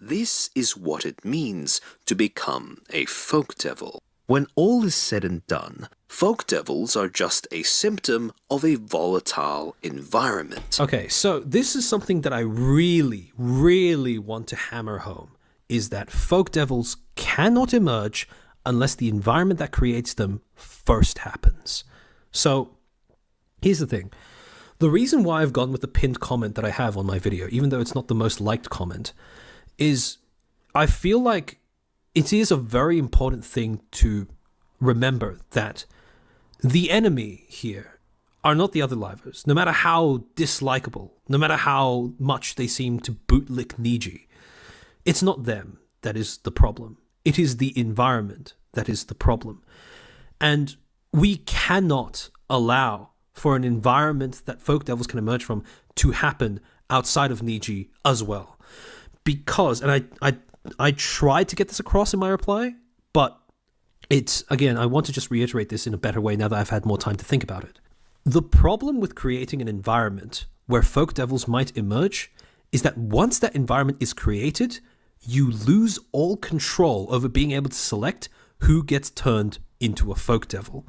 This is what it means to become a folk devil. When all is said and done, folk devils are just a symptom of a volatile environment. Okay, so this is something that I really, really want to hammer home, is that folk devils cannot emerge unless the environment that creates them first happens. So here's the thing. The reason why I've gone with the pinned comment that I have on my video, even though it's not the most liked comment, is I feel like it is a very important thing to remember that the enemy here are not the other livers, no matter how dislikable, no matter how much they seem to bootlick Niji. It's not them that is the problem. It is the environment that is the problem. And we cannot allow for an environment that folk devils can emerge from to happen outside of Niji as well. Because, and I tried to get this across in my reply, but it's, again, I want to just reiterate this in a better way now that I've had more time to think about it. The problem with creating an environment where folk devils might emerge is that once that environment is created, you lose all control over being able to select who gets turned into a folk devil.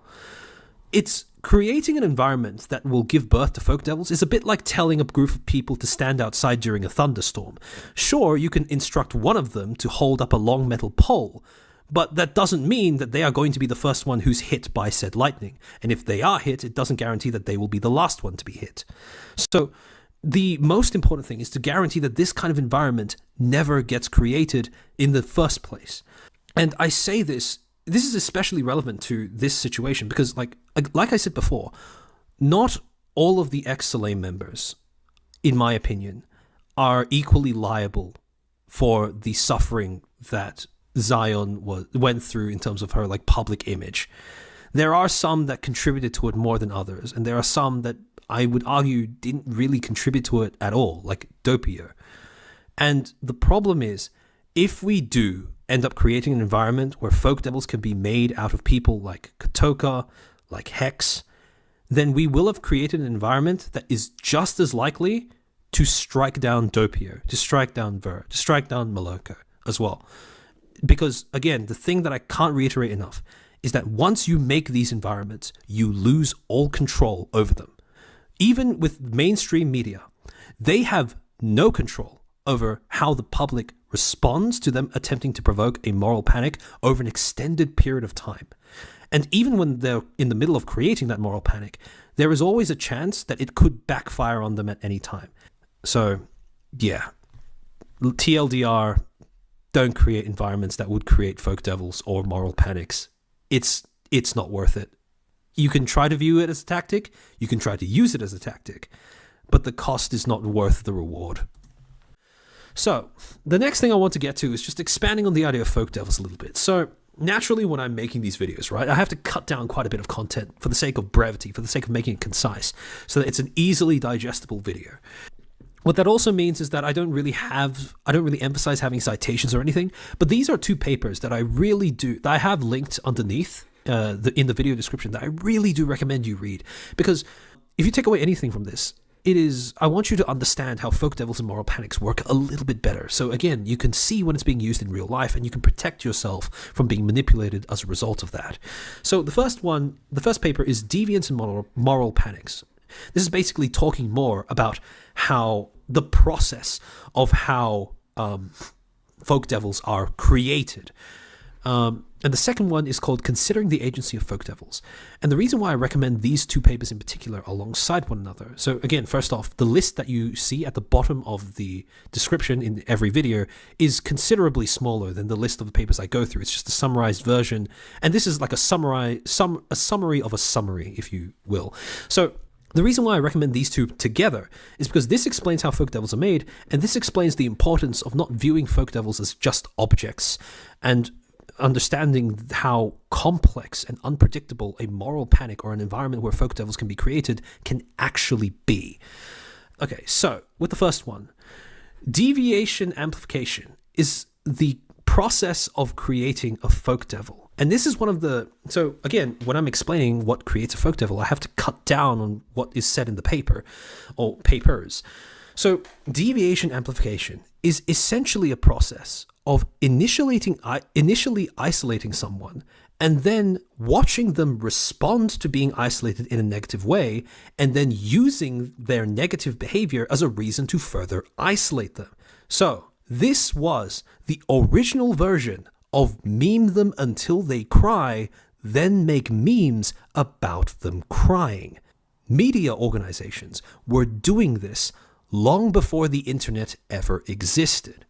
It's creating an environment that will give birth to folk devils is a bit like telling a group of people to stand outside during a thunderstorm. Sure, you can instruct one of them to hold up a long metal pole, but that doesn't mean that they are going to be the first one who's hit by said lightning. And if they are hit, it doesn't guarantee that they will be the last one to be hit. So the most important thing is to guarantee that this kind of environment never gets created in the first place. And I say this is especially relevant to this situation because, like I said before, not all of the Ex-Soleil members, in my opinion, are equally liable for the suffering that Zion went through in terms of her public image. There are some that contributed to it more than others, and there are some that I would argue didn't really contribute to it at all, like Doppio. And the problem is, if we do end up creating an environment where folk devils can be made out of people like Kotoka, like Hex, then we will have created an environment that is just as likely to strike down Doppio, to strike down Ver, to strike down Moloko as well. Because, again, the thing that I can't reiterate enough is that once you make these environments, you lose all control over them. Even with mainstream media, they have no control over how the public responds to them attempting to provoke a moral panic over an extended period of time. And even when they're in the middle of creating that moral panic, there is always a chance that it could backfire on them at any time. So, yeah, TLDR, don't create environments that would create folk devils or moral panics. It's not worth it. You can try to view it as a tactic, you can try to use it as a tactic, but the cost is not worth the reward. So, the next thing I want to get to is just expanding on the idea of folk devils a little bit. So, naturally, when I'm making these videos, right, I have to cut down quite a bit of content for the sake of brevity, for the sake of making it concise, so that it's an easily digestible video. What that also means is that I don't really emphasize having citations or anything, but these are two papers that that I have linked underneath in the video description that I really do recommend you read. Because if you take away anything from this, I want you to understand how folk devils and moral panics work a little bit better. So again, you can see when it's being used in real life and you can protect yourself from being manipulated as a result of that. So the first paper is Deviance and Moral Panics. This is basically talking more about how the process of how folk devils are created. And the second one is called Considering the Agency of Folk Devils. And the reason why I recommend these two papers in particular alongside one another. So again, first off, the list that you see at the bottom of the description in every video is considerably smaller than the list of the papers I go through. It's just a summarized version. And this is like a summary of a summary, if you will. So the reason why I recommend these two together is because this explains how folk devils are made, and this explains the importance of not viewing folk devils as just objects, and understanding how complex and unpredictable a moral panic or an environment where folk devils can be created can actually be. Okay, so with the first one, deviation amplification is the process of creating a folk devil. And this is so again, when I'm explaining what creates a folk devil, I have to cut down on what is said in the paper or papers. So deviation amplification is essentially a process of initially isolating someone and then watching them respond to being isolated in a negative way, and then using their negative behavior as a reason to further isolate them. So, this was the original version of meme them until they cry, then make memes about them crying. Media organizations were doing this long before the internet ever existed.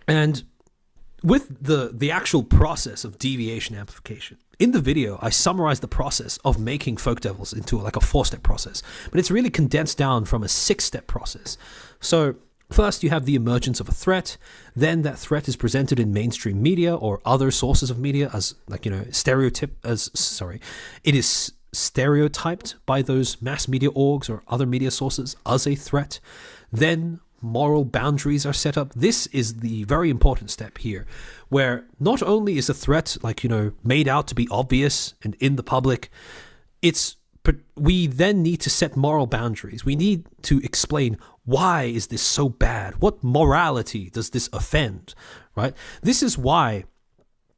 And with the actual process of deviation amplification, in the video, I summarized the process of making Folk Devils into like a 4-step process, but it's really condensed down from a 6-step process. So first, you have the emergence of a threat. Then that threat is presented in mainstream media or other sources of media as it is stereotyped by those mass media orgs or other media sources as a threat. Then moral boundaries are set up. This is the very important step here, where not only is a threat made out to be obvious and in the public, we then need to set moral boundaries. We need to explain, why is this so bad? What morality does this offend? Right? This is why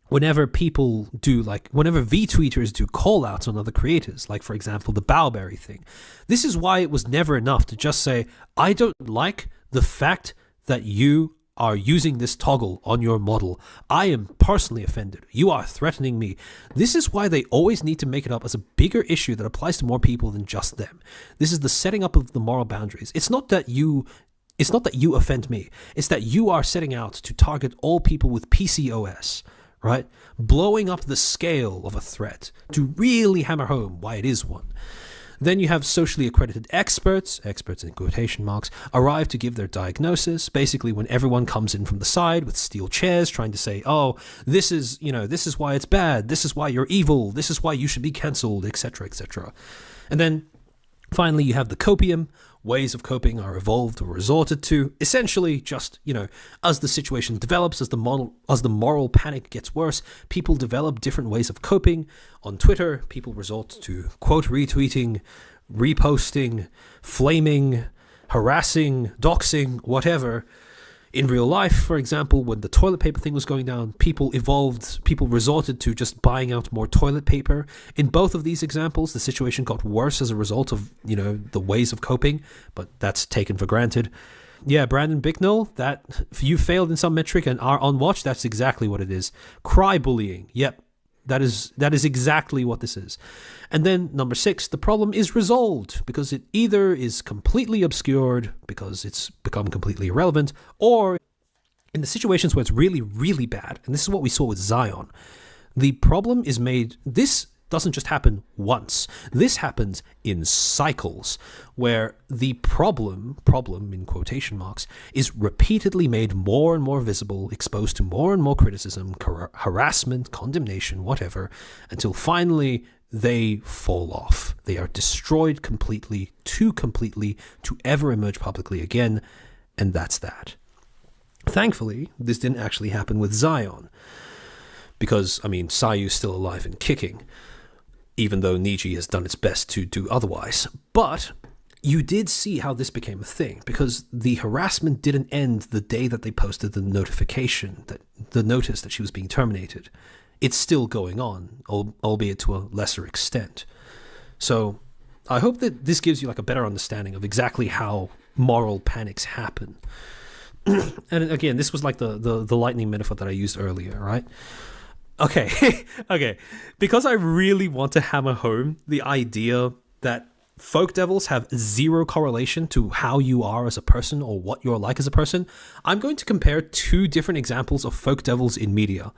whenever V-tweeters do call-outs on other creators, like for example the Bowberry thing, this is why it was never enough to just say, I don't like the fact that you are using this toggle on your model. I am personally offended. You are threatening me. This is why they always need to make it up as a bigger issue that applies to more people than just them. This is the setting up of the moral boundaries. It's not that you offend me. It's that you are setting out to target all people with PCOS, right? Blowing up the scale of a threat to really hammer home why it is one. Then you have socially accredited experts in quotation marks, arrive to give their diagnosis, basically when everyone comes in from the side with steel chairs trying to say, oh, this is why it's bad, this is why you're evil, this is why you should be cancelled, etc., etc. And then finally you have the copium. Ways of coping are evolved or resorted to, essentially just, as the situation develops, as the moral panic gets worse, people develop different ways of coping. On Twitter, people resort to quote retweeting, reposting, flaming, harassing, doxing, whatever. In real life, for example, when the toilet paper thing was going down, people resorted to just buying out more toilet paper. In both of these examples, the situation got worse as a result of, the ways of coping, but that's taken for granted. Yeah, Brandon Bicknell, that if you failed in some metric and are on watch, that's exactly what it is. Cry bullying. Yep. That is exactly what this is. And then number 6, the problem is resolved because it either is completely obscured because it's become completely irrelevant, or in the situations where it's really, really bad, and this is what we saw with Zion, the problem is made, this doesn't just happen once. This happens in cycles where the problem in quotation marks, is repeatedly made more and more visible, exposed to more and more criticism, harassment, condemnation, whatever, until finally they fall off. They are destroyed completely to ever emerge publicly again, and that's that. Thankfully, this didn't actually happen with Zion, because, Sayu's still alive and kicking, even though Niji has done its best to do otherwise. But you did see how this became a thing, because the harassment didn't end the day that they posted the notification, the notice that she was being terminated. It's still going on, albeit to a lesser extent. So I hope that this gives you a better understanding of exactly how moral panics happen. And again, this was the lightning metaphor that I used earlier, right? Okay, because I really want to hammer home the idea that Folk Devils have zero correlation to how you are as a person or what you're like as a person, I'm going to compare 2 different examples of Folk Devils in media.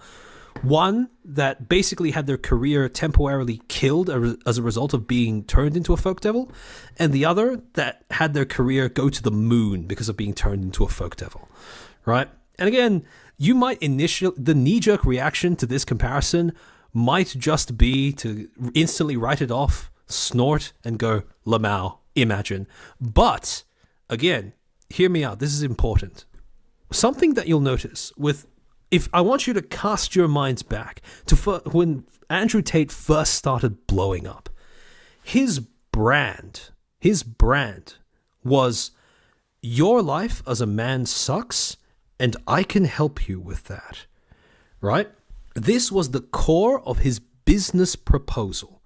One that basically had their career temporarily killed as a result of being turned into a Folk Devil, and the other that had their career go to the moon because of being turned into a Folk Devil, right? And again, you might the knee-jerk reaction to this comparison might just be to instantly write it off, snort, and go, Lamau, imagine. But, again, hear me out, this is important. Something that you'll notice if I want you to cast your minds back to when Andrew Tate first started blowing up, his brand was, your life as a man sucks, and I can help you with that, right? This was the core of his business proposal.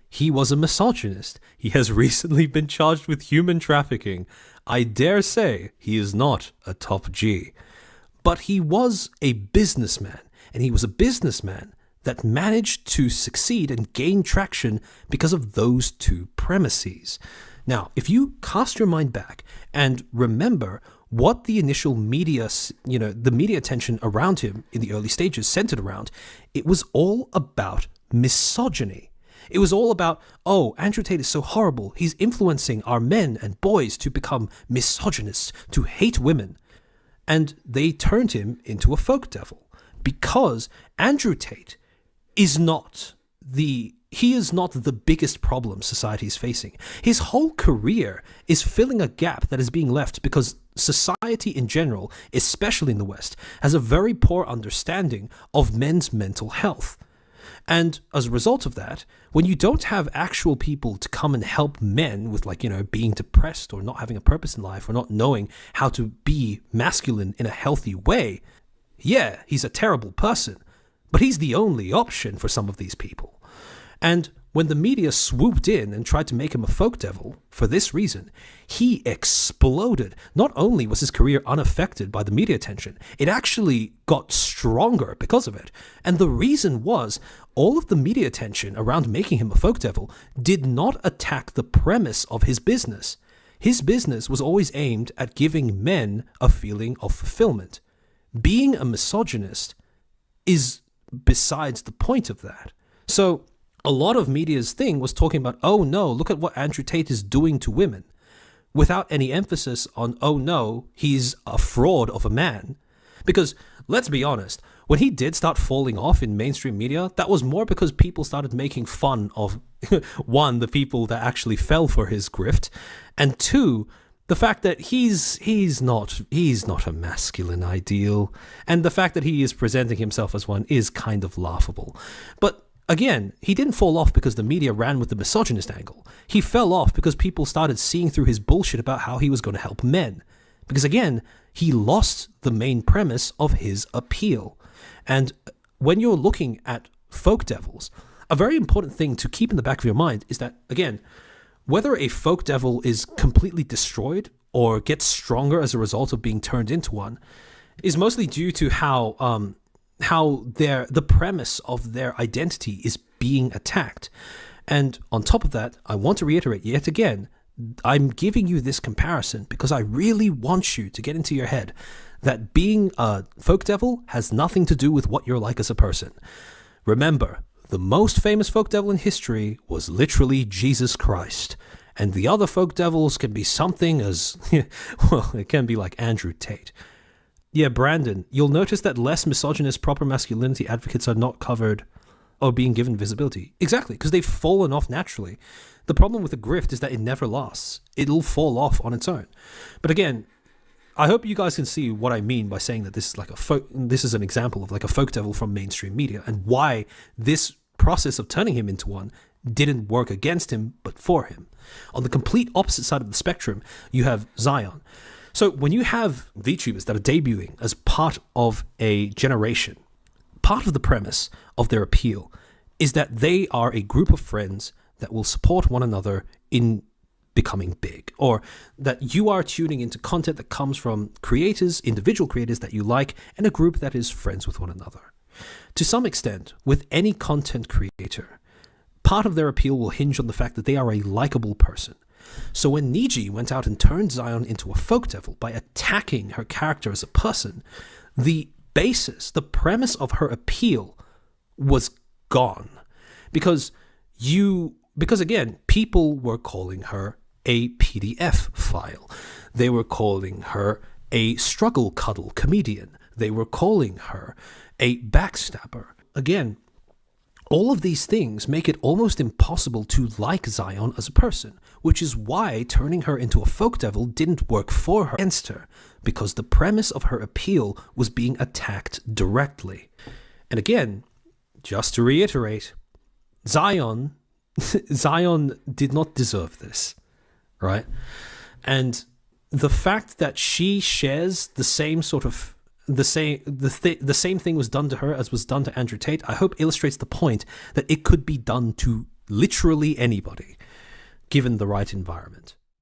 He was a misogynist. He has recently been charged with human trafficking. I dare say he is not a top G. But he was a businessman, and he was a businessman that managed to succeed and gain traction because of those two premises. Now, if you cast your mind back and remember what the initial media, the media attention around him in the early stages centered around, it was all about misogyny. It was all about, oh, Andrew Tate is so horrible. He's influencing our men and boys to become misogynists, to hate women. And they turned him into a folk devil because Andrew Tate is not the biggest problem society is facing. His whole career is filling a gap that is being left because society in general, especially in the West, has a very poor understanding of men's mental health. And as a result of that, when you don't have actual people to come and help men with being depressed or not having a purpose in life or not knowing how to be masculine in a healthy way, yeah, he's a terrible person, but he's the only option for some of these people. And when the media swooped in and tried to make him a folk devil for this reason, he exploded. Not only was his career unaffected by the media attention, it actually got stronger because of it. And the reason was all of the media attention around making him a folk devil did not attack the premise of his business. His business was always aimed at giving men a feeling of fulfillment. Being a misogynist is besides the point of that. So a lot of media's thing was talking about, oh no, look at what Andrew Tate is doing to women, without any emphasis on, oh no, he's a fraud of a man. Because let's be honest, when he did start falling off in mainstream media, that was more because people started making fun of, one, the people that actually fell for his grift, and two, the fact that he's not a masculine ideal, and the fact that he is presenting himself as one is kind of laughable. But again, he didn't fall off because the media ran with the misogynist angle. He fell off because people started seeing through his bullshit about how he was going to help men. Because again, he lost the main premise of his appeal. And when you're looking at folk devils, a very important thing to keep in the back of your mind is that, again, whether a folk devil is completely destroyed or gets stronger as a result of being turned into one is mostly due to how the premise of their identity is being attacked. And on top of that, I want to reiterate yet again, I'm giving you this comparison because I really want you to get into your head that being a folk devil has nothing to do with what you're like as a person. Remember, the most famous folk devil in history was literally Jesus Christ. And the other folk devils can be something as, well, it can be like Andrew Tate. Yeah, Brandon, you'll notice that less misogynist proper masculinity advocates are not covered or being given visibility. Exactly, because they've fallen off naturally. The problem with the grift is that it never lasts. It'll fall off on its own. But again, I hope you guys can see what I mean by saying that this is this is an example of like a folk devil from mainstream media and why this process of turning him into one didn't work against him, but for him. On the complete opposite side of the spectrum, you have Zion. So when you have VTubers that are debuting as part of a generation, part of the premise of their appeal is that they are a group of friends that will support one another in becoming big, or that you are tuning into content that comes from creators, individual creators that you like, and a group that is friends with one another. To some extent, with any content creator, part of their appeal will hinge on the fact that they are a likable person. So when Niji went out and turned Zion into a folk devil by attacking her character as a person, the basis, the premise of her appeal was gone. Because again, people were calling her a PDF file. They were calling her a struggle cuddle comedian. They were calling her a backstabber. Again, all of these things make it almost impossible to like Zion as a person, which is why turning her into a folk devil didn't work for her against her, because the premise of her appeal was being attacked directly. And again, just to reiterate, Zion did not deserve this, right? And the fact that she shares the same sort of the same thing was done to her as was done to Andrew Tate, I hope illustrates the point that it could be done to literally anybody, given the right environment.